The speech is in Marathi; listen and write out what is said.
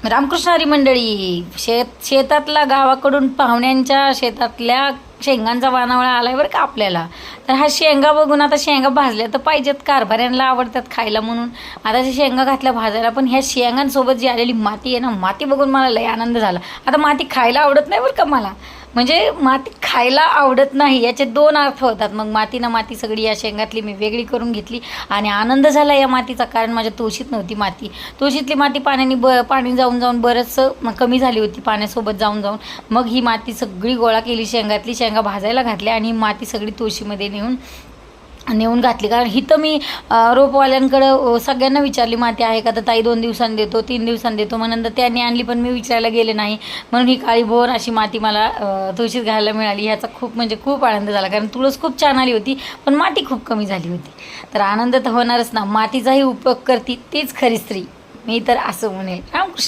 रामकृष्ण हरी मंडळी, शेतातला गावाकडून पाहुण्यांच्या शेतातल्या शेंगांचा वानावळा आलाय बरं का आपल्याला. तर हा शेंगा बघून आता शेंगा भाजल्या तर पाहिजेत, कारभाऱ्यांना आवडतात खायला म्हणून आता त्या शेंगा घातल्या भाजायला. पण ह्या शेंगांसोबत जी आलेली माती आहे ना, माती बघून मला लय आनंद झाला. आता माती खायला आवडत नाही बरं का मला, म्हणजे माती खायला आवडत नाही याचे दोन अर्थ होतात. मग माती सगळी या शेंगातली मी वेगळी करून घेतली आणि आनंद झाला या मातीचा, कारण माझ्या तुळशीत नव्हती माती. तुळशीतली माती पाणी जाऊन जाऊन बरंचसं कमी झाली होती पाण्यासोबत जाऊन जाऊन. मग ही माती सगळी गोळा केली, शेंगा भाजायला घातल्या आणि ही माती सगळी तुळशीमध्ये नेऊन घातली. कारण हिथं मी रोपवाल्यांकडं सगळ्यांना विचारली माती आहे का, तर ताई 2 दिवसांनी देतो, 3 दिवसांनी देतो. मग नंतर त्यांनी आणली पण मी विचारायला गेले नाही, म्हणून ही काळी भोर अशी माती मला तुळशीत घालायला मिळाली. ह्याचा खूप म्हणजे खूप आनंद झाला, कारण तुळस खूप छान आली होती पण माती खूप कमी झाली होती. तर आनंद तर होणारच ना, मातीचाही उपयोग करते तीच खरी स्त्री, मी तर असं म्हणेल. रामकृष्ण.